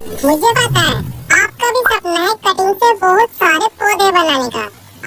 मुझे पता है आपका भी सपना है कटिंग से बहुत सारे पौधे बनाने का।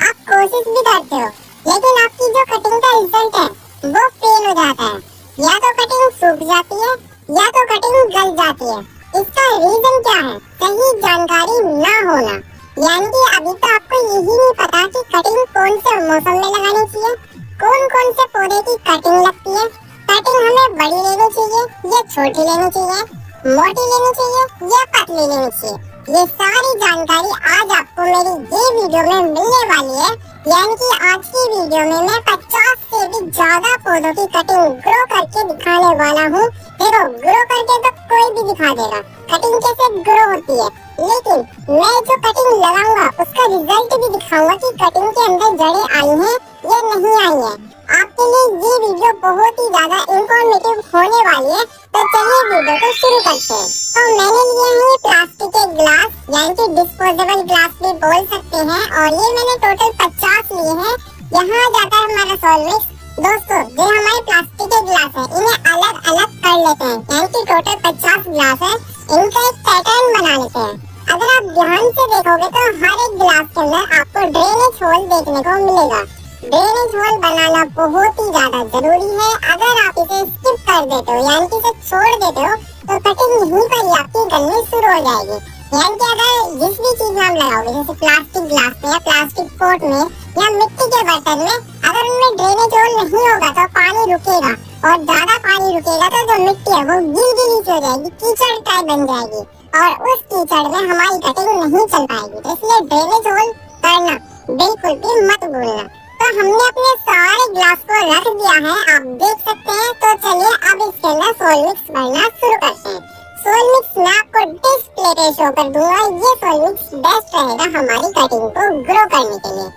आप कोशिश भी करते हो, लेकिन आपकी जो कटिंग का रिजल्ट है वो फेल हो जाता है। या तो कटिंग सूख जाती है या तो कटिंग गल जाती है। इसका रीजन क्या है? सही जानकारी ना होना। यानी कि अभी तो आपको यही नहीं पता कि कटिंग कौन से मौसम में लगानी चाहिए, कौन कौन से पौधे की कटिंग लगती है, कटिंग हमें बड़ी लेनी चाहिए या छोटी लेनी चाहिए, मोटी लेनी चाहिए या पतली लेनी चाहिए। ये सारी जानकारी आज आपको मेरी ये वीडियो में मिलने वाली है। यानी कि आज की वीडियो में मैं 50 से भी ज्यादा पौधों की कटिंग ग्रो करके दिखाने वाला हूँ। देखो, ग्रो करके तो कोई भी दिखा देगा कटिंग कैसे ग्रो होती है, लेकिन मैं जो कटिंग लगाऊंगा उसका रिजल्ट भी दिखाऊंगा कि कटिंग के अंदर जड़ें आई हैं या नहीं आई हैं। आपके लिए ये वीडियो बहुत ही ज्यादा इंफॉर्मेटिव होने वाली है। तो चलिए वीडियो को शुरू करते हैं। तो मैंने लिए हैं प्लास्टिक के ग्लास, यानी कि डिस्पोजेबल ग्लास भी बोल सकते हैं, और ये मैंने टोटल 50 लिए हैं। यहाँ जाता है हमारा सॉइल मिक्स। दोस्तों, जो हमारे प्लास्टिक के ग्लास है इन्हें अलग अलग कर लेते हैं, यानी कि टोटल 50 ग्लास है, इनका एक पैटर्न बना लेते हैं। अगर आप ध्यान से देखोगे तो हर एक ग्लास के अंदर आपको ड्रेनेज होल देखने को मिलेगा। ड्रेनेज होल बनाना बहुत ही ज्यादा जरूरी है। अगर आप इसे स्किप कर देते हो, यानी कि इसे छोड़ देते हो, तो कटिंग यहीं पर ही आपकी गलनी शुरू हो जाएगी। यानी कि अगर जिस भी चीज में हम लगाओगे, जैसे प्लास्टिक ग्लास में या प्लास्टिक पॉट में या मिट्टी के बर्तन में, अगर उनमें ड्रेनेज होल नहीं होगा तो पानी रुकेगा, और ज्यादा पानी रुकेगा तो जो मिट्टी है वो गीली हो जाएगी, कीचड़ टाइप बन जाएगी, और उस कीचड़ में हमारी कटिंग नहीं चल पाएगी। तो इसलिए ड्रेनेज होल करना बिल्कुल भी मत भूलना। तो हमने अपने सारे ग्लास को रख दिया है, आप देख सकते हैं। तो चलिए अब इसके अंदर सॉइल मिक्स भरना शुरू करते हैं। सॉइल मिक्स मैं आपको डिस्प्ले पे शो कर दूंगा। ये सॉइल मिक्स बेस्ट रहेगा हमारी कटिंग को ग्रो करने के लिए।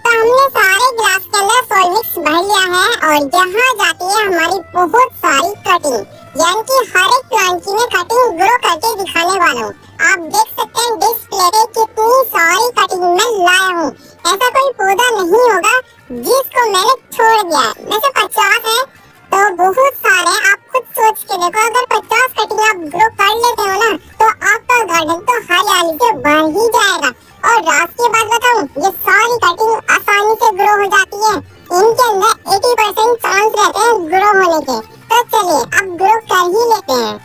तो हमने सारे ग्लास के अंदर सॉइल मिक्स भर लिया है, और यहाँ जाती है हमारी बहुत सारी कटिंग, यानी कि हर एक प्लांट की मैं कटिंग ग्रो करके दिखाने वाला हूँ। आप देख सकते हैं डिस्प्ले पे कितनी सारी कटिंग मैं लाया हूँ। ऐसा कोई पौधा नहीं होगा जिसको मैंने छोड़ दिया है। वैसे 50 है तो बहुत सारे। आप खुद सोच के देखो, अगर 50 कटिंग आप ग्रो कर लेते हो ना, तो आपका गार्डन तो हरियाली से भर ही जाएगा। और रात की बात बताऊं, ये सारी कटिंग आसानी से ग्रो हो जाती है। इनके अंदर 80% चांस रहते हैं ग्रो होने के। तो चलिए अब ग्रो कर ही लेते हैं।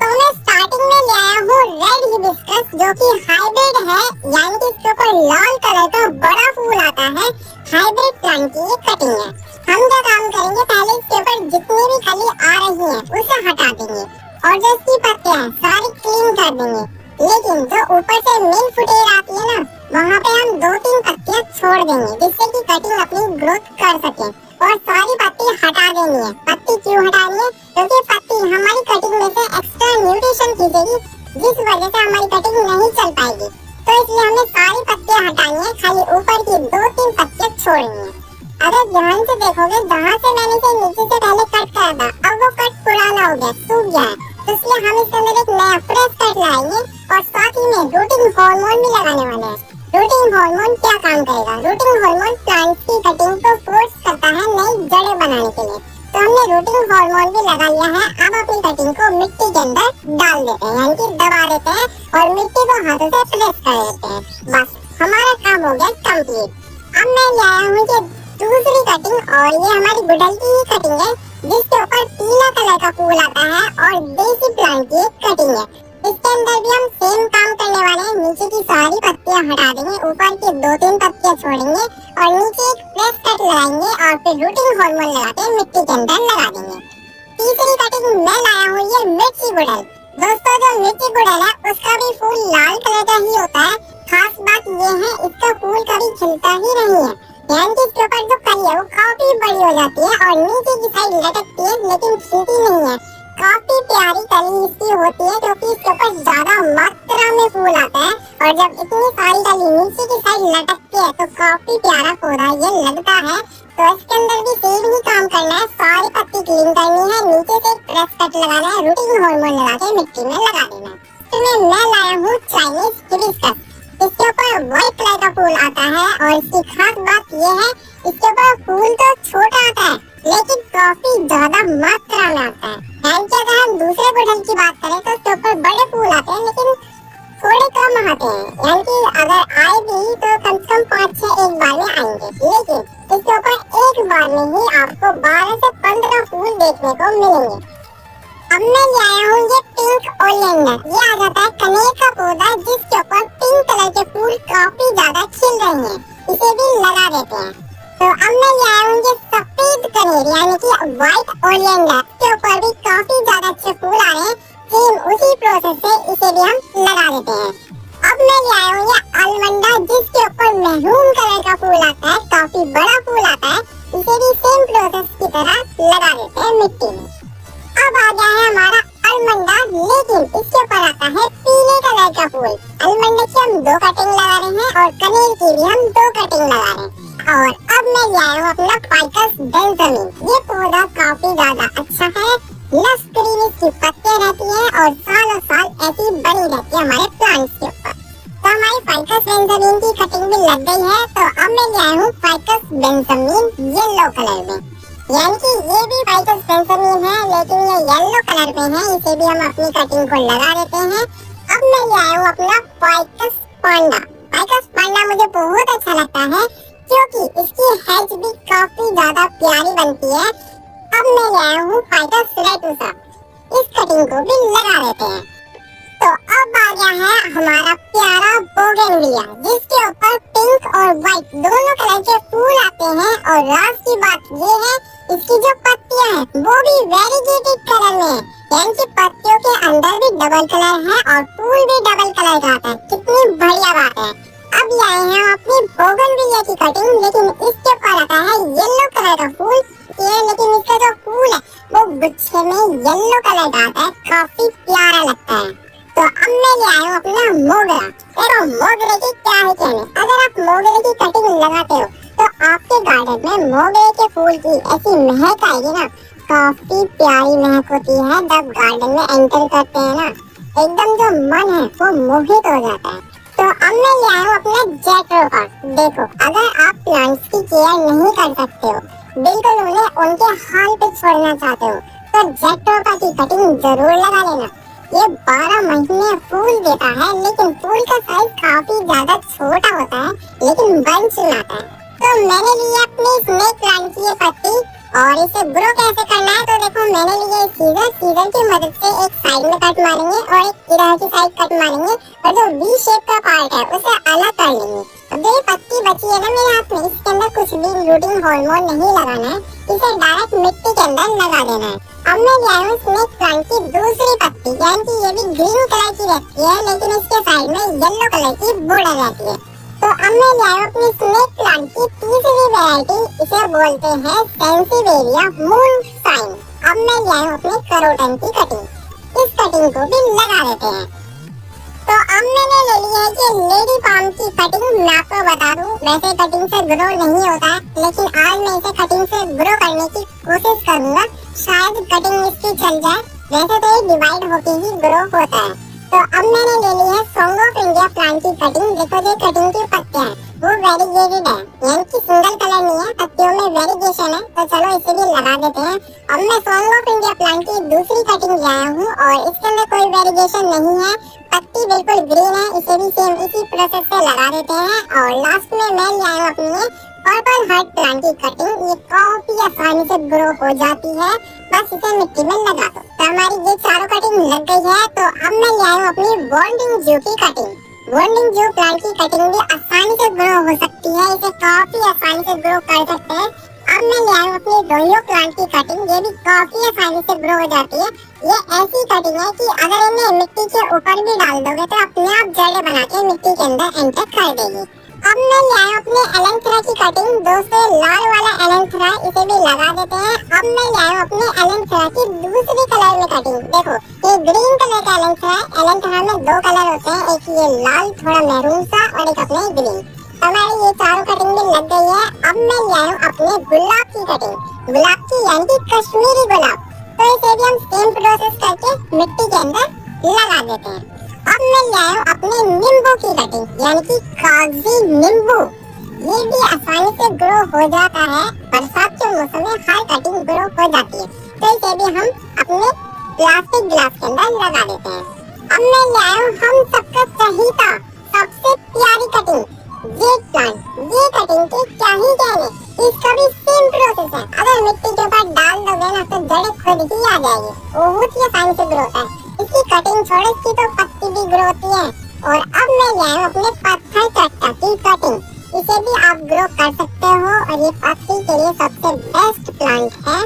तो मैं स्टार्टिंग में ले आया हूँ रेड हिबिस्कस, जो कि हाइब्रिड है, यानी कि इसके ऊपर लाल कलर का बड़ा फूल आता है। हाइब्रिड प्लांट की ये कटिंग है। हम क्या काम करेंगे, पहले इसके ऊपर जितनी भी कली आ रही है उसे हटा देंगे, और जो इसकी पत्तियां हैं सारी क्लीन कर देंगे। लेकिन जो ऊपर से मेन फुटेज आती है ना, वहाँ पे हम 2-3 पत्तियां छोड़ देंगे, जिससे कि कटिंग अपनी ग्रोथ कर सके। और सारी पत्ती हटा देनी है। पत्ती क्यों हटानी है? क्योंकि पत्ती हमारी कटिंग में से एक्स्ट्रा न्यूट्रिशन खींचेगी, जिस वजह से हमारी कटिंग नहीं चल पाएगी। तो इसलिए हमें सारी पत्तियां हटानी है, खाली ऊपर की 2-3 पत्तियां छोड़नी है। अगर ध्यान से देखोगे, जहाँ से मैंने इसे नीचे से पहले कट करा था, अब वो कट पुराना हो गया, सूख गया है। तो इसलिए हम इसके अंदर एक नया फ्रेश कट लगाएंगे, और साथ ही में रूटिंग हार्मोन भी लगाने वाले हैं। रूटिंग हार्मोन क्या काम करेगा? रूटिंग हार्मोन प्लांट्स की कटिंग को फोर्स करता है नई जड़ें बनाने के लिए। तो हमने रूटिंग हार्मोन भी लगा लिया है। अब अपनी कटिंग को मिट्टी के अंदर डाल देते हैं, यानी कि दबा देते हैं, और मिट्टी को हाथों से प्रेस कर देते हैं। बस हमारा काम हो गया कंप्लीट। अब मैं ले आया हूँ ये दूसरी कटिंग, और ये हमारी गुड़हल की ही कटिंग है, जिसके ऊपर पीला कलर का फूल आता है, और देसी प्लांट की एक कटिंग है। इसके अंदर भी हम सेम काम करने वाले हैं। नीचे की सारी पत्तियां हटा देंगे, ऊपर की 2-3 पत्तियां छोड़ेंगे, और नीचे एक फ्रेश कट लगाएंगे, और फिर रूटिंग हार्मोन लगा के मिट्टी के अंदर लगा देंगे। तीसरी कटिंग मैं लाया हूँ ये मिर्ची गुड़हल। दोस्तों, जो मिर्ची गुड़हल है उसका भी फूल लाल कलर का ही होता है। खास बात ये है, इसका फूल कभी खिलता ही नहीं है, यानी कि इसके ऊपर जो कली है वो काफी बड़ी हो जाती है, और नीचे की साइड लटकती है, लेकिन खिलती नहीं है। काफी प्यारी कली इसकी होती है, क्योंकि इसके ऊपर ज्यादा मात्रा में फूल आता है, और जब इतनी सारी कली नीचे की साइड लटकती है तो काफी प्यारा पौधा ये लगता है। तो इसके अंदर भी सेम ही काम करना है, सारी पत्ती क्लीन करनी है, नीचे से प्रेस कट लगाना है, रूटिंग हार्मोन लगा के मिट्टी में लगा देना है। इसमें मैं लाया हूँ चाइनीज हिबिस्कस। इसके ऊपर व्हाइट कलर का फूल आता है, और इसकी खास बात ये है, इसके ऊपर फूल तो छोटा आता है, लेकिन काफी ज्यादा मात्रा में आता है। यानी कि अगर हम दूसरे गुड़हल की बात करें तो उसके ऊपर बड़े फूल आते हैं लेकिन थोड़े कम आते हैं, यानी कि अगर आए भी तो कम से कम 5-6 एक बार में आएंगे, लेकिन इसके ऊपर एक बार में ही आपको 12 से 15 फूल देखने को मिलेंगे। अब मैं ले आया हूँ ये पिंक ओलियंडर। ये आ जाता है कनेर का पौधा जिसके ऊपर पिंक कलर के फूल काफी ज्यादा खिल रहे हैं, इसे भी लगा देते हैं। तो अब मैं ले आया हूँ ये सफेद कनेर यानी कि व्हाइट ओलियंडर के ऊपर भी काफी ज्यादा अच्छे फूल आ रहे हैं, सेम उसी प्रोसेस से इसे भी हम लगा देते हैं। अब मैं ले आया हूँ ये अलमंडा जिसके ऊपर मैरून कलर का फूल आता है, काफी बड़ा फूल आता है, इसे भी सेम प्रोसेस की तरह लगा देते हैं मिट्टी में। अब आ गया है हमारा अलमंडा, लेकिन इसके ऊपर आता है पीले कलर का फूल। अलमंडे की हम 2 कटिंग लगा रहे हैं और कनेर की भी हम 2 कटिंग लगा रहे हैं। और अब मैं ले आया हूँ अपना फाइकस बेंजामिन। ये पौधा काफी ज्यादा अच्छा है, लस ग्रीन इसकी पत्तियां रहती हैं और सालों साल ऐसी बनी रहती है हमारे प्लांट्स के ऊपर। तो हमारी फाइकस बेंजामिन की कटिंग भी लग गई है। तो अब मैं ले आया हूँ फाइकस बेंजामिन येलो कलर में, यानी कि ये भी फाइकस बेंजामिन है लेकिन ये येलो कलर में है, इसे भी हम अपनी कटिंग को लगा देते हैं। अब मैं ले आया हूँ अपना फाइकस पांडा। फाइकस पांडा मुझे बहुत अच्छा लगता है क्योंकि इसकी हेज भी काफी ज्यादा प्यारी बनती है। अब मैं ले आया हूँ फाइकस रेटुसा, इस कटिंग को भी लगा देते हैं। तो अब आ गया है हमारा प्यारा बोगनविलिया जिसके ऊपर पिंक और व्हाइट दोनों कलर के फूल आते हैं। और राज की बात ये है इसकी जो पत्तियां हैं वो भी वेरीगेटेड कलर में है, यानी कि पत्तियों के अंदर भी डबल कलर है और फूल भी डबल कलर का आता है। कितनी बढ़िया बात है। अब लाए हैं हम अपनी बोगनविलिया की कटिंग, लेकिन इसके ऊपर आता है येलो कलर का फूल। ये लेकिन इसका जो फूल है वो गुच्छे में येलो कलर का आता है, काफी प्यारा लगता है। तो अब मैं ले आया हूँ अपना मोगरा। देखो मोगरे की क्या है कहने, अगर आप मोगरे की कटिंग लगाते हो तो आपके गार्डन में मोगरे के फूल की ऐसी महक आएगी ना, काफी प्यारी महक होती है। जब गार्डन में एंटर करते हैं ना, एकदम जो मन है वो मोहित हो जाता है। तो अब मैं ले आया हूँ अपना जैकरोपा। देखो अगर आप प्लांट्स की केयर नहीं कर सकते हो, बिल्कुल उन्हें उनके हाल पे छोड़ना चाहते हो, तो जैकरोपा की कटिंग जरूर लगा लेना। ये 12 महीने फूल देता है, लेकिन फूल का साइज काफी ज्यादा छोटा होता है लेकिन बंच लाता है। तो मैंने लिए अपनी स्नेक प्लांट की ये पत्ती और इसे ग्रो कैसे करना है। तो देखो मैंने लिए सीजर की मदद से एक साइड में कट मारेंगे और एक इधर की साइड कट मारेंगे और जो वी शेप का पार्ट है उसे अलग कर लेंगे। अब जो ये पत्ती बची है ना मेरे हाथ में, इसके अंदर कुछ भी रूटिंग हार्मोन नहीं लगाना है, इसे डायरेक्ट मिट्टी के अंदर लगा देना है। अब मैं ले आया हूँ स्नेक प्लांट की दूसरी पत्ती, यानी कि ये भी ग्रीन कलर की रहती है लेकिन इसके साइड में येलो कलर की बॉर्डर रहती है। तो अब मैं ले आया अपनी स्नेक प्लांट की तीसरी वैरायटी, इसे बोलते हैं सेंसिवेरिया मून साइन। अब मैं ले आया अपनी करोटन की कटिंग, इस कटिंग को भी लगा देते हैं। तो अब मैंने ले लिया है कि लेडी पाम की कटिंग। मैं आपको बता दूं वैसे कटिंग से ग्रो नहीं होता है, लेकिन आज मैं इसे कटिंग से ग्रो करने की कोशिश करूंगा, शायद कटिंग इसकी चल जाए। वैसे तो ये डिवाइड होकर ही ग्रो होता है। तो अब मैंने ले ली है सॉन्ग ऑफ इंडिया प्लांट की कटिंग। देखो जो कटिंग की पत्तियां हैं वो वेरीगेटेड है, यानी कि सिंगल कलर नहीं है, पत्तियों में वेरीगेशन है। तो चलो इसे भी लगा देते हैं। अब मैं सॉन्ग ऑफ इंडिया प्लांट की दूसरी कटिंग ले आया हूँ और इसके अंदर कोई वेरीगेशन नहीं है, पत्ती बिल्कुल ग्रीन है, इसे भी सेम इसी प्रोसेस से लगा देते हैं। और लास्ट में मैं ले आया हूँ अपनी पर्पल हार्ट प्लांट की कटिंग। ये काफी आसानी से ग्रो हो जाती है, बस इसे मिट्टी में लगा दो। तो हमारी ये चारों कटिंग लग गई है। तो अब मैं ले आई हूँ अपनी बॉन्डिंग जू की कटिंग। बॉन्डिंग जू प्लांट की कटिंग भी आसानी से ग्रो हो सकती है, इसे काफी आसानी से ग्रो कर सकते हैं। अब मैं ले आई हूँ अपनी डोयो प्लांट की कटिंग, ये भी काफी आसानी से ग्रो हो जाती है। ये ऐसी कटिंग है कि अगर इन्हें मिट्टी के ऊपर भी डाल दोगे तो अपने आप जड़ें बना के मिट्टी के अंदर एंटर कर देगी। अब मैं ले आया अपने एलेंथरा की कटिंग। दोस्तों लाल वाला एलेंथरा, इसे भी लगा देते हैं। अब मैं ले आया अपने एलेंथरा की दूसरी कलर में कटिंग। देखो ये ग्रीन कलर का एलेंथरा है। एलेंथरा में 2 कलर होते हैं, एक ये लाल थोड़ा मैरून सा और एक अपने ग्रीन। हमारी ये चारों कटिंग भी लग गई है। अब मैं ले आया अपने गुलाब की कटिंग, गुलाब की यानी कि कश्मीरी गुलाब। तो इसे भी हम सेम प्रोसेस करके मिट्टी के अंदर लगा देते हैं। अब मैं ले आया अपने नींबू की कटिंग, यानी कि कागजी नींबू। ये भी आसानी से ग्रो हो जाता है, बरसात के मौसम में हर कटिंग ग्रो हो जाती है। तो इसे भी हम अपने प्लास्टिक ग्लास के अंदर लगा देते हैं। अब मैं ले आया हूँ हम सबका चहीता सबसे प्यारी कटिंग, जेड प्लांट। ये कटिंग के क्या ही कहने, इसका भी सेम प्रोसेस है। अगर मिट्टी के ऊपर डाल दोगे ना तो जड़ें खुद ही आ जाएगी, बहुत ही आसानी से ग्रो होता है। इसकी कटिंग छोड़ो, इसकी तो पत्ती भी ग्रो होती है। और अब मैं ले आया हूँ अपने पत्थर चट्टा की कटिंग, इसे भी आप ग्रो कर सकते हो और ये पत्ती के लिए सबसे बेस्ट प्लांट है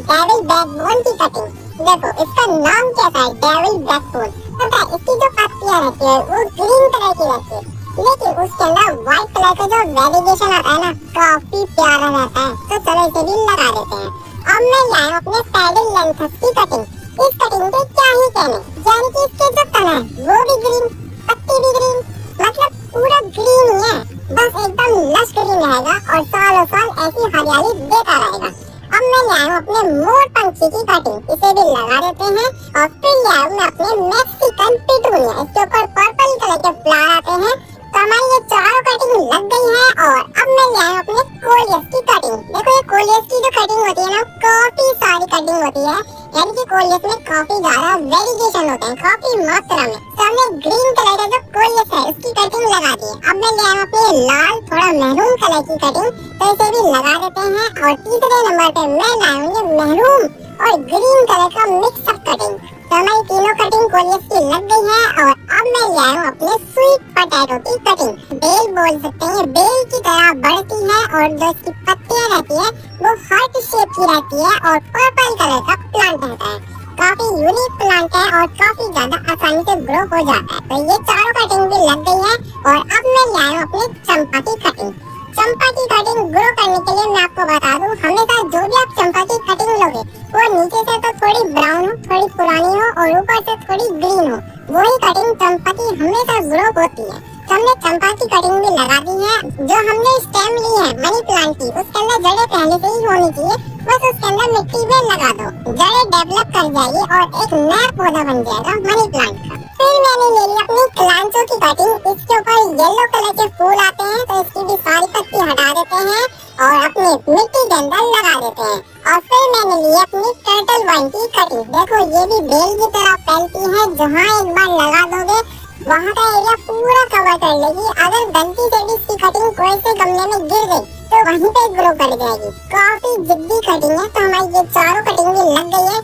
डेविल बैकबोन की कटिंग। देखो इसका नाम कैसा है, डेविल बैकबोन। पता है इसकी जो पत्तियां रहती है वो ग्रीन कलर की रहती है, लेकिन उसके अंदर व्हाइट कलर का जो वेरिएशन आता है ना, काफी प्यारा रहता है। तो चलो इसे भी लगा देते हैं। अब मैं लाया अपने पैडल लेंथस की कटिंग। इस कटिंग के क्या ही कहने, यानी कि इसके जो तना है वो भी ग्रीन, पत्ती भी ग्रीन, मतलब पूरा ग्रीन ही है। बस एकदम लश ग्रीन रहेगा और सालों साल ऐसी हरियाली देता रहेगा। अब मैं ले आया हूँ अपने मोर पंछी की कटिंग, इसे भी लगा देते हैं। और फिर ले आया हूँ मैं अपने मैक्सिकन पिटूनिया, इसके ऊपर पर्पल कलर के फ्लावर आते हैं। तो हमारी ये चारों कटिंग लग गई है। और अब मैं ले आया हूँ अपने कोलियस की कटिंग। देखो ये कोलियस की जो कटिंग होती है ना, काफी सारी कटिंग होती है, यानी कि कोलियस में काफी ज्यादा वेरिएशन होते हैं, काफी मात्रा में। तो हमने ग्रीन कलर का जो कोलियस है उसकी कटिंग लगा दी है। अब मैं ले आया अपने लाल थोड़ा मैरून कलर की कटिंग, तो इसे भी लगा देते हैं। और तीसरे नंबर पे मैं लाया हूँ ये मैरून और ग्रीन कलर का मिक्सअप कटिंग। तो हमारी तीनों कटिंग कोलियस की लग गई है। और अब मैं ले आया हूँ अपने स्वीट पोटैटो की कटिंग, बेल बोल सकते हैं, बेल की तरह बढ़ती है और जो इसकी पत्तियां रहती है वो हार्ट शेप की रहती है और पर्पल कलर का प्लांट रहता है। काफी यूनिक प्लांट है और काफी ज्यादा आसानी से ग्रो हो जाता है। तो ये चारों कटिंग भी लग गई है। और अब मैं ले आया हूँ अपने चंपा की कटिंग। चंपा की कटिंग ग्रो करने के लिए मैं आपको बता दूं, हमेशा जो भी आप चंपा की कटिंग लोगे वो नीचे से तो थोड़ी ब्राउन हो, थोड़ी पुरानी हो और ऊपर से थोड़ी ग्रीन हो, वही कटिंग चंपा की हमेशा ग्रो होती है। तो हमने चंपा की कटिंग भी लगा दी है। जो हमने स्टेम ली है मनी प्लांट की, उसके अंदर जड़ें पहले से ही होनी चाहिए, बस उसके अंदर मिट्टी में लगा दो, जड़ें डेवलप कर जाएगी और एक नया पौधा बन जाएगा मनी प्लांट का। फिर मैंने ले ली अपनी क्लांचो की कटिंग। इसके ऊपर येलो कलर के फूल आते हैं, तो इसकी भी सारी पत्ती हटा देते हैं और अपनी मिट्टी के अंदर लगा देते हैं। और फिर मैंने ली अपनी टर्टल वाइन की कटिंग। देखो ये भी बेल की तरह फैलती है, जहाँ एक बार लगा दोगे वहाँ का एरिया पूरा कवर कर लेगी। अगर गलती से भी इसकी कटिंग कोई से गमले में गिर गई तो वहीं पे ग्रो कर जाएगी। काफी जिद्दी कटिंग है। तो हमारी ये चारों कटिंग भी लग गई है।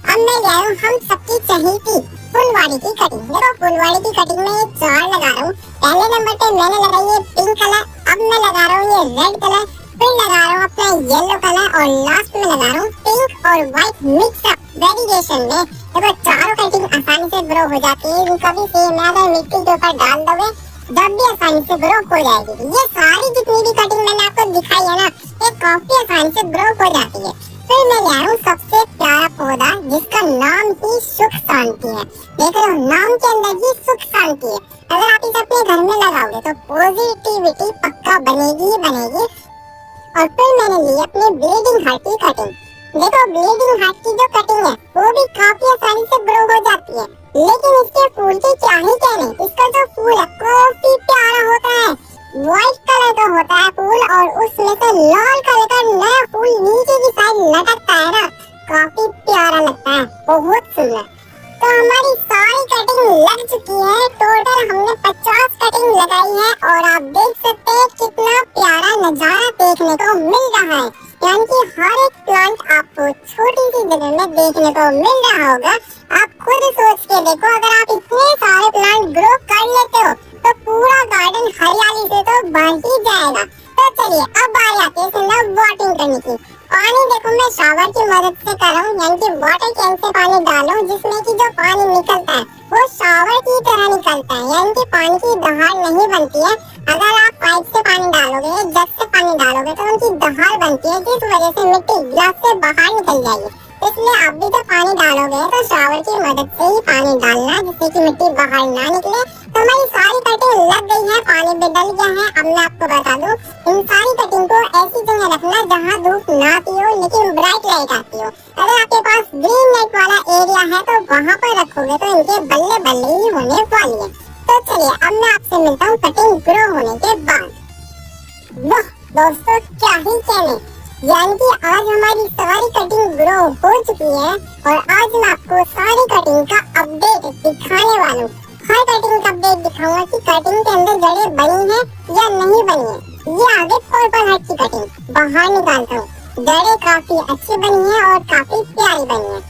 अब मैं ले आया हूँ हम सबकी चहेती फुलवाड़ी की कटिंग। देखो फुलवाड़ी की कटिंग में ये चार लगा रहा हूँ। पहले नंबर पे मैंने लगाई है पिंक कलर, अब मैं लगा रहा हूँ ये रेड कलर, फिर लगा रहा हूँ अपना येलो कलर और लास्ट में लगा रहा हूँ पिंक और व्हाइट मिक्सअप वेरिएशन में। देखो चारों कटिंग आसानी से ग्रो हो जाती है। इनका भी सेम है, अगर मिट्टी के ऊपर डाल दोगे तब भी आसानी से ग्रो हो जाएगी। ये सारी जितनी भी कटिंग मैंने आपको दिखाई है ना, ये काफी आसानी से ग्रो हो जाती है। फिर मैं ले आया हूँ सबसे प्यारा पौधा जिसका नाम ही सुख शांति है। देख रहे हो नाम के अंदर ही सुख शांति है। अगर आप इसे अपने घर में लगाओगे तो पॉजिटिविटी पक्का बनेगी ही बनेगी। और फिर मैंने ली अपनी ब्लीडिंग हार्ट की कटिंग। देखो ब्लीडिंग हार्ट की जो कटिंग है वो भी काफी आसानी से ग्रो हो जाती है, लेकिन इसके फूल की क्या ही कहने। इसका जो फूल है काफी प्यारा होता है, व्हाइट कलर का होता है फूल और उसमें से लाल कलर का नया फूल नीचे की साइड लटकता है ना, काफी प्यारा लगता है, बहुत सुंदर। तो हमारी सारी कटिंग लग चुकी है। टोटल हमने 50 कटिंग लगाई है और आप देख सकते हैं कितना प्यारा नजारा देखने को मिल रहा है। यानी कि हर एक प्लांट आपको छोटी सी जगह में देखने को मिल रहा होगा। आप खुद सोच के देखो, अगर आप इतने सारे प्लांट ग्रो कर लेते हो तो पूरा गार्डन हरियाली से तो भर ही जाएगा। तो चलिए अब बारी आती है इसमें वाटरिंग करने की। पानी देखो मैं शावर की मदद से कर रहा हूँ, यानी कि वाटर कैन से पानी डालो जिसमें कि जो पानी निकलता है वो शावर की तरह निकलता है, यानी कि पानी की दहाड़ नहीं बनती है। अगर आप पाइप से पानी डालोगे, जग से पानी डालोगे तो उनकी दहाड़ बनती है, जिस वजह से मिट्टी गिलास से बाहर निकल जाएगी। इसलिए आप भी जब पानी डालोगे तो शावर की मदद से ही पानी डालना, जिससे कि मिट्टी बाहर ना निकले। तो हमारी सारी कटिंग लग गई है, पानी भी डल गया है। अब मैं आपको बता दूं, इन सारी कटिंग को ऐसी जगह रखना जहां धूप ना आती हो लेकिन ब्राइट लाइट आती हो। अगर आपके पास ग्रीन लाइट वाला एरिया है तो वहां पर रखोगे तो इनके बल्ले बल्ले ही होने वाली है। तो चलिए अब मैं आपसे मिलता हूँ कटिंग ग्रो होने के बाद। वाह दोस्तों क्या ही कहने, यानी कि आज हमारी सारी कटिंग ग्रो हो चुकी है और आज मैं आपको सारी कटिंग का अपडेट दिखाने वाला हूँ। हर कटिंग का अपडेट दिखाऊंगा कि कटिंग के अंदर जड़ें बनी है या नहीं बनी है। ये आगे पर्पल हार्ट की कटिंग बाहर निकालता हूँ। जड़ें काफी अच्छी बनी है और काफी प्यारी बनी है।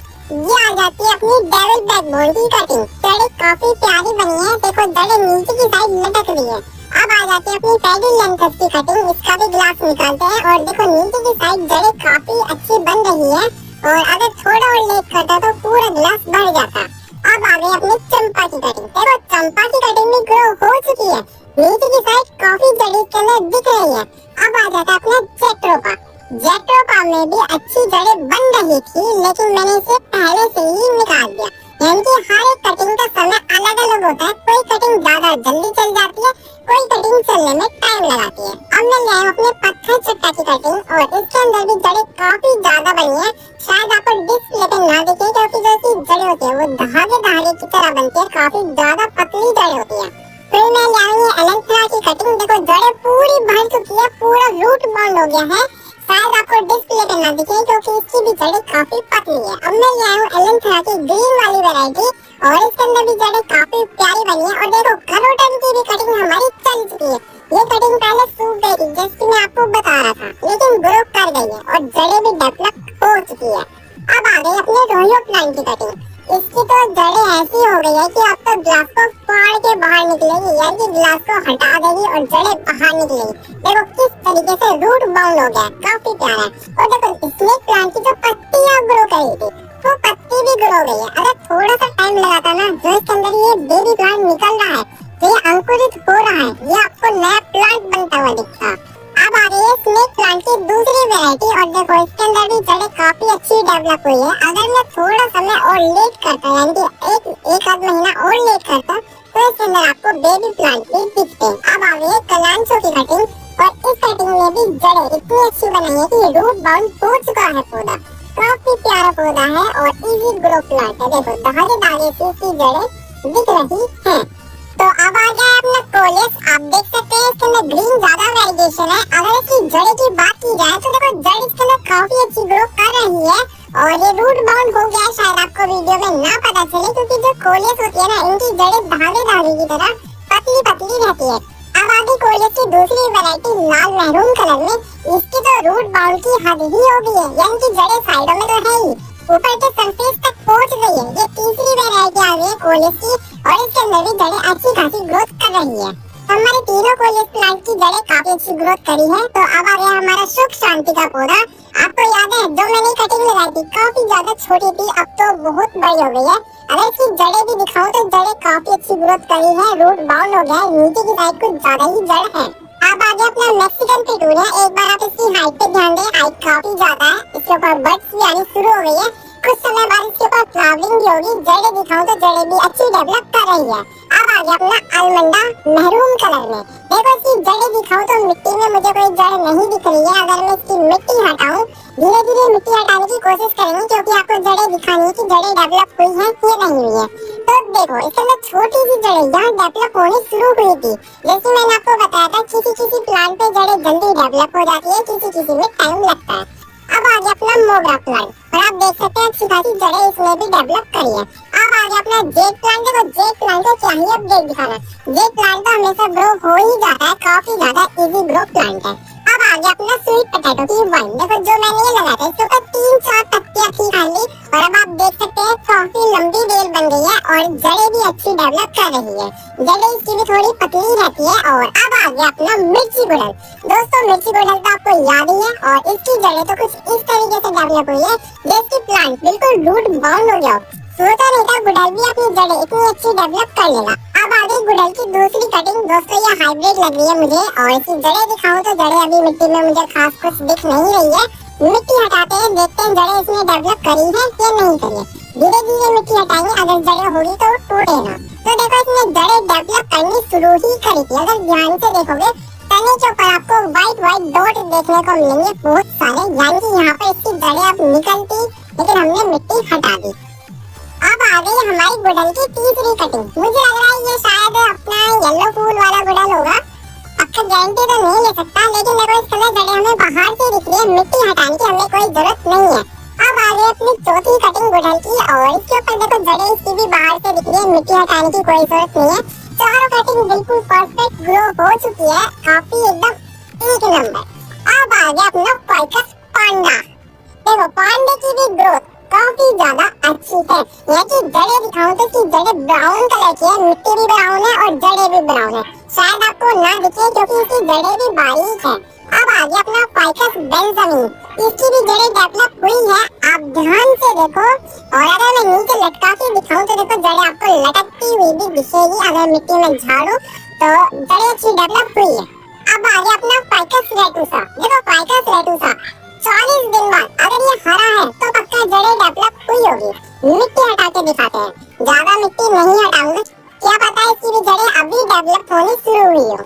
ये आ जाती है अपनी डेविल बैकबोन की कटिंग। जड़ें काफी प्यारी बनी है, देखो जड़ें नीचे की साइड लटक रही है। अब आ जाती है अपनी पैडी लेंथ की कटिंग। इसका भी ग्लास निकालते हैं और देखो नीचे की साइड जड़ें काफी अच्छी बन रही है और अगर थोड़ा और लेट करता तो पूरा ग्लास भर जाता। अब आ गई अपनी चंपा की कटिंग। देखो चंपा की कटिंग भी ग्रो हो चुकी है, नीचे की साइड काफी जड़ी के अंदर दिख रही है। अब आ जाता है अपना जेट्रोपा। जेट्रोपा में भी अच्छी जड़ें बन रही थी, लेकिन मैंने इसे पहले से ही निकाल दिया। यानी कि हर एक कटिंग का समय अलग अलग होता है। कोई कटिंग ज्यादा जल्दी चल जाती है, कोई कटिंग चलने में टाइम लगाती है। अब मैं लाया अपने पत्थर चट्टा की कटिंग और इसके अंदर भी जड़ें काफी ज्यादा बनी है। शायद आपको डिस्प्ले पे ना दिखे क्योंकि जो इसकी जड़ें होती है वो धागे धागे की तरह बनती है, काफी ज्यादा पतली जड़ें होती है। फिर मैं लाऊंगी एलेंथरा की कटिंग। देखो जड़ें पूरी भर चुकी है, पूरा रूट बाउंड हो गया है। शायद आपको डिस्प्ले पे ना दिखे क्योंकि इसकी भी जड़ें काफी पतली है। अब मैं लाया हूँ एलेंथरा की ग्रीन वाली वैरायटी और इसके अंदर भी जड़ें काफी प्यारी बनी है। और देखो करोटन की भी कटिंग हमारी चल चुकी है। ये कटिंग पहले सूख गई थी जैसे मैं आपको बता रहा था, लेकिन ग्रो कर गई है और जड़ें भी डेवलप हो चुकी है। अब आ गई अपने रोहियो प्लांट की कटिंग। इसकी तो जड़ें ऐसी हो गई है कि अब तो ग्लास को फाड़ के बाहर निकलेगी, यानी कि ग्लास को हटा देगी और जड़ें बाहर निकलेगी। देखो किस तरीके से रूट बाउंड हो गया, काफी प्यारा है। और देखो स्नेक प्लांट की जो पत्तियां ग्रो कर रही थी वो पत्ती भी ग्रो गई है। अगर थोड़ा सा टाइम लगाता ना, जो इसके अंदर ये बेबी प्लांट निकल रहा है, तो ये अंकुरित हो रहा है, ये आपको नया प्लांट बनता हुआ दिखता। अब आ रही है स्नेक प्लांट की दूसरी वैरायटी और देखो इसके अंदर भी जड़ें काफी अच्छी डेवलप हुई है। अगर मैं थोड़ा समय और लेट करता, यानी कि एक आध महीना और लेट करता, तो इसके अंदर आपको बेबी प्लांट भी दिखते। अब आ गई है कलांचो की कटिंग और इस कटिंग में भी जड़ें इतनी अच्छी बनाई है कि रूट बाउंड हो चुका है पौधा। काफी प्यारा पौधा है और इजी ग्रो प्लांट है। देखो धागे धागे से इसकी जड़ें दिख रही हैं। तो अब आ गया अपना कोलियस। आप देख सकते हैं इसके अंदर ग्रीन ज्यादा वेरिएशन है। अगर इसकी जड़ें की बात की जाए तो देखो जड़ इसके अंदर काफी अच्छी ग्रो कर रही है और ये रूट बाउंड हो गया है। शायद आपको वीडियो में ना पता चले क्योंकि जो कोलियस होती है ना, इनकी जड़ें धागे धागे की तरह पतली पतली रहती है। अब आगे कोलियस की दूसरी वैरायटी लाल महरून कलर में, इसकी तो रूट बाउंड की हद ही हो गई है, यानी कि जड़ें साइडों में तो है ही, ऊपर के सरफेस तक पहुंच गई है। ये तीसरी वैरायटी आ गई है कोलियस की और इसके अंदर भी जड़ें अच्छी खासी ग्रोथ कर रही है। हमारे तीनों कोलियस प्लांट की जड़ें काफी अच्छी ग्रोथ करी है। तो अब आ गया हमारा सुख शांति का पौधा। आपको याद है जो मैंने कटिंग लगाई थी काफी ज्यादा छोटी थी, अब तो बहुत बड़ी हो गई है। अगर इसकी जड़ें भी दिखाऊं तो जड़ें काफी अच्छी ग्रोथ करी है, रूट बाउंड हो गया है, नीचे की साइड कुछ ज्यादा ही जड़ है। अब आ गया अपना मैक्सिकन पिटूनिया। एक बार आप इसकी हाइट पे ध्यान दें, हाइट काफी ज्यादा है, इसके ऊपर बड्स भी आनी शुरू हो गई है। कुछ समय बाद इसके ऊपर फ्लावरिंग भी होगी। जड़ें दिखाऊं तो जड़ें भी अच्छी डेवलप कर रही है। अब आ गया अपना अलमंडा महरून कलर में। देखो इसकी जड़ें दिखाऊं तो मिट्टी में मुझे कोई जड़ नहीं दिख रही है। अगर मैं इसकी मिट्टी हटाऊं, धीरे धीरे मिट्टी हटाने की कोशिश करेंगे क्योंकि आपको जड़ें दिखानी है कि जड़ें डेवलप हुई हैं कि नहीं हुई है। तो देखो इसके अंदर छोटी सी जड़ें यहाँ डेवलप होनी शुरू हुई थी। जैसे मैंने आपको बताया था किसी प्लांट पे जड़ें जल्दी डेवलप हो जाती है, किसी में टाइम लगता है। अब आ गया अपना मोगरा प्लांट और आप देख सकते हैं अच्छी खासी जड़ें इसमें भी डेवलप करी है। अब आ गया अपना जेड प्लांट। देखो जेड प्लांट का क्या ही अपडेट दिखाना, जेड प्लांट तो हमेशा ग्रो हो ही जाता है, काफी ज्यादा इजी ग्रो प्लांट है। अब आ गया अपना स्वीट पोटैटो की वाइन। देखो जो मैंने ये लगाया था इसके ऊपर 3-4 पत्तियां थी खाली और अब आप देख सकते हैं काफी लंबी बेल बन गई है और जड़ें भी अच्छी डेवलप कर रही है। जड़ें इसकी भी थोड़ी पतली रहती है। और अब आ गया अपना मिर्ची गुड़हल। दोस्तों मिर्ची गुड़हल तो आपको याद ही है और इसकी जड़ें तो कुछ इस तरीके से डेवलप हुई है जैसे प्लांट बिल्कुल रूट बाउंड हो गया। सोचा नहीं था गुड़हल भी अपनी जड़ें इतनी अच्छी डेवलप कर लेगा। अब आ गई गुड़हल की दूसरी कटिंग। दोस्तों ये हाइब्रिड लग रही है मुझे और इसकी जड़ें दिखाऊं तो जड़ें अभी मिट्टी में मुझे खास कुछ दिख नहीं रही है। मिट्टी हटाते हैं, देखते हैं जड़ें इसमें डेवलप करी है या नहीं करी है। धीरे धीरे मिट्टी हटाएंगे, अगर जड़ें होगी तो टूटे ना। तो देखो इसने जड़ें डेवलप करनी शुरू ही करी थी। अगर ध्यान से देखोगे तने के ऊपर आपको व्हाइट डॉट देखने को मिलेंगे बहुत सारे, यानी कि यहाँ पे इसकी जड़ें अब निकलती, लेकिन हमने मिट्टी हटा दी। अब आ गई हमारी गुड़हल की तीसरी कटिंग। मुझे लग रहा है ये शायद अपना येलो फूल वाला गुड़हल होगा, पक्का गारंटी तो नहीं ले सकता, लेकिन देखो इस कलर जड़े हमें बाहर से दिख रही है, मिट्टी हटाने की हमें कोई जरूरत नहीं है। अब आगे अपनी चौथी कटिंग गुड़हल की, और इसके ऊपर देखो जड़े इसकी भी बाहर से दिख रही है, मिट्टी हटाने की कोई जरूरत नहीं है। चारों कटिंग बिल्कुल परफेक्ट ग्रो हो चुकी है, काफी एकदम एक नंबर। अब आगे अपना फाइकस पांडा। देखो पांडे की भी ग्रोथ काफी ज्यादा अच्छी है। यहाँ की जड़े दिखाऊं तो इसकी जड़े ब्राउन कलर की है, मिट्टी भी ब्राउन है और जड़े भी ब्राउन है। शायद आपको ना दिखे क्योंकि इसकी जड़े भी बारीक है। अब आगे अपना फाइकस बेंजामिन, इसकी भी जड़े डेवलप हुई है, आप ध्यान से देखो। और अगर मैं नीचे लटका के दिखाऊं तो देखो जड़े आपको लटकती हुई भी दिखेगी, अगर मिट्टी में झाड़ू तो जड़े अच्छी डेवलप हुई है। अब आगे अपना फाइकस रेटुसा। देखो फाइकस रेटुसा 40 दिन बाद अगर ये हरा है तो पक्का जड़े डेवलप हुई होगी। मिट्टी हटा के दिखाते हैं, ज्यादा मिट्टी नहीं हटाऊंगा, क्या पता इसकी भी जड़े अभी डेवलप होनी शुरू हुई हो।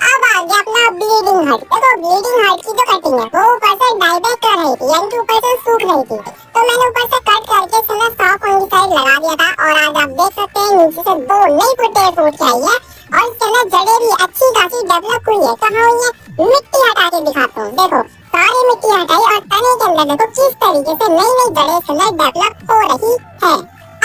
अब आगे अपना ब्लीडिंग हार्ट। देखो ब्लीडिंग हार्ट की जो कटिंग है वो ऊपर से डाइबैक कर रही थी, यानी कि ऊपर से सूख रही थी, तो मैंने ऊपर से कट करके इसमें 100 फंगिसाइड लगा दिया था। और आज आप देख सकते हैं नीचे से 2 नई फुटे फूट के आई है और इसके अंदर जड़े भी अच्छी खासी डेवलप हुई है। कहाँ हुई है, मिट्टी हटा के दिखाता हूँ। देखो सारी मिट्टी हटाई और तने के अंदर देखो किस तरीके से नई नई जड़ें इसके अंदर डेवलप हो रही है।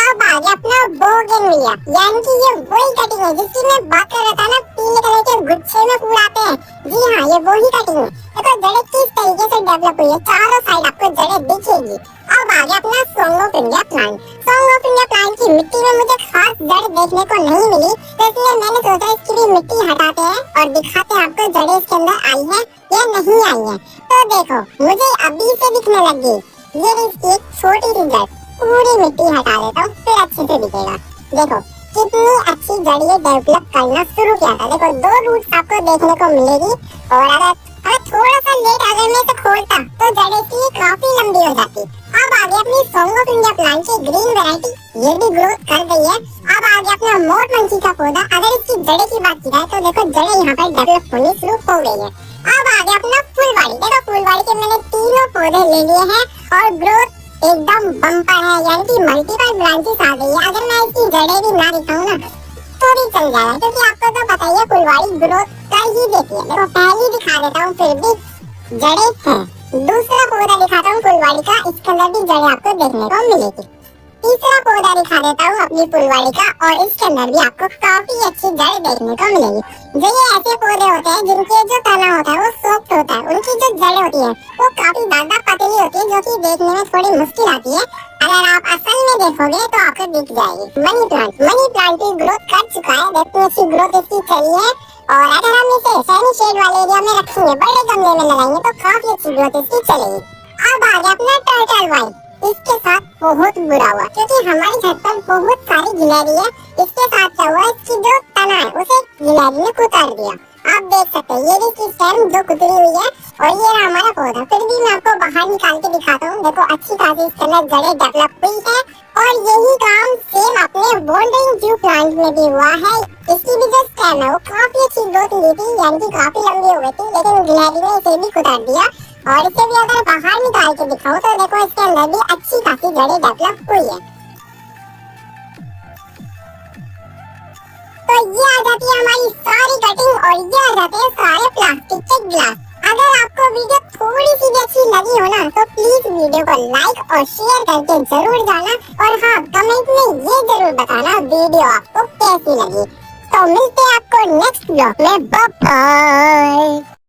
अब आगे अपना बोगनविलिया, यानी कि ये वही कटिंग है जिसकी मैं बात कर रहा था ना, पीले कलर के गुच्छे में फूल आते हैं। जी हाँ, ये वही कटिंग है। देखो जड़ें किस तरीके से डेवलप हुई है, चारों साइड आपको जड़ें दिखेगी। अब आगे अपना song of India plant. Song of India plant की मिट्टी में मुझे खास जड़ देखने को नहीं मिली, तो इसलिए मैंने सोचा इसकी भी मिट्टी हटाते हैं और दिखाते हैं आपको जड़ें इसके अंदर आई है या नहीं आई है। तो देखो मुझे अभी से दिखने लगी, ये इसकी एक छोटी सी जड़, पूरी मिट्टी हटा देता हूँ फिर अच्छे से दिखेगा। देखो कितनी अच्छी जड़ ये डेवलप करना शुरू किया था। देखो 2 रूट्स आपको देखने को मिलेगी, और अगर थोड़ा सा लेट अगर मैं इसे खोलता तो जड़ इसकी काफी लंबी हो जाती। अब आगे अपनी सॉन्ग ऑफ इंडिया प्लांट की ग्रीन वैरायटी, ये भी ग्रोथ कर गई है। अब आगे अपना मोरपंखी का पौधा, अगर इसकी जड़े की बात की जाए तो देखो जड़े यहाँ पर डेवलप होनी शुरू हो गई है। अब आगे अपना फुलवाड़ी। देखो फुलवाड़ी के मैंने 3 पौधे ले लिए हैं और ग्रोथ एकदम बम्पर है, यानी कि मल्टीपल ब्रांचेस आ गई है। अगर मैं इसकी जड़ें भी ना दिखाऊं ना तो भी चल जाएगा, क्योंकि आपको तो पता ही है फुलवाड़ी ग्रोथ कर ही देती है। देखो पहली दिखा देता हूँ, फिर भी जड़ें हैं। दूसरा पौधा दिखाता हूँ फुलवाड़ी का, इसके अंदर भी जड़ें आपको देखने को मिलेगी। तीसरा पौधा दिखा देता हूँ अपनी फुलवाड़ी का, और इसके अंदर भी आपको काफी अच्छी जड़ देखने को मिलेगी। जो ये ऐसे पौधे होते हैं जिनके जो तना होता है वो सॉफ्ट होता है, उनकी जो जड़ होती है वो काफी ज्यादा पतली होती है, जो कि देखने में थोड़ी मुश्किल आती है। अगर आप असल में देखोगे तो आपको दिख जाएगी। मनी प्लांट की ग्रोथ कर चुका है, देखो अच्छी ग्रोथ इसकी चली है। और अगर हम इसे सैनी शेड वाले एरिया में रखेंगे, बड़े गमले में लगाएंगे तो काफी अच्छी ग्रोथ इसकी चलेगी। अब आ गया अपना टर्टल वाइन। इसके साथ बहुत बुरा हुआ, क्योंकि हमारी छत पर बहुत सारी गिलहरी है। इसके साथ क्या हुआ, इसकी जो तना है उसे गिलहरी ने कुतर दिया। आप देख सकते हैं ये इसकी स्टेम जो कुतरी हुई है, और ये रहा हमारा पौधा। फिर भी मैं आपको बाहर निकाल के दिखाता हूँ। देखो अच्छी खासी इसके अंदर जड़ें डेवलप हुई है, और यही काम सेम अपने वॉल्डरिंग ट्यूब प्लांट में भी हुआ है। इसकी भी जो स्टेम है वो काफी अच्छी ग्रोथ ली थी, यानी कि काफी लंबी हो गई थी, लेकिन गिलहरी ने इसे भी कुतर दिया। और इसे भी अगर बाहर निकाल के दिखाऊं तो देखो इसके अंदर भी अच्छी खासी जड़ें डेवलप हुई है। तो ये आ जाती है हमारी सारी कटिंग, और ये आ जाते हैं सारे प्लास्टिक के ग्लास। अगर आपको वीडियो थोड़ी सी भी अच्छी लगी हो ना तो प्लीज वीडियो को लाइक और शेयर करके जरूर जाना, और हाँ कमेंट में ये जरूर बताना वीडियो आपको कैसी लगी। तो मिलते हैं आपको नेक्स्ट ब्लॉग में, बाय बाय।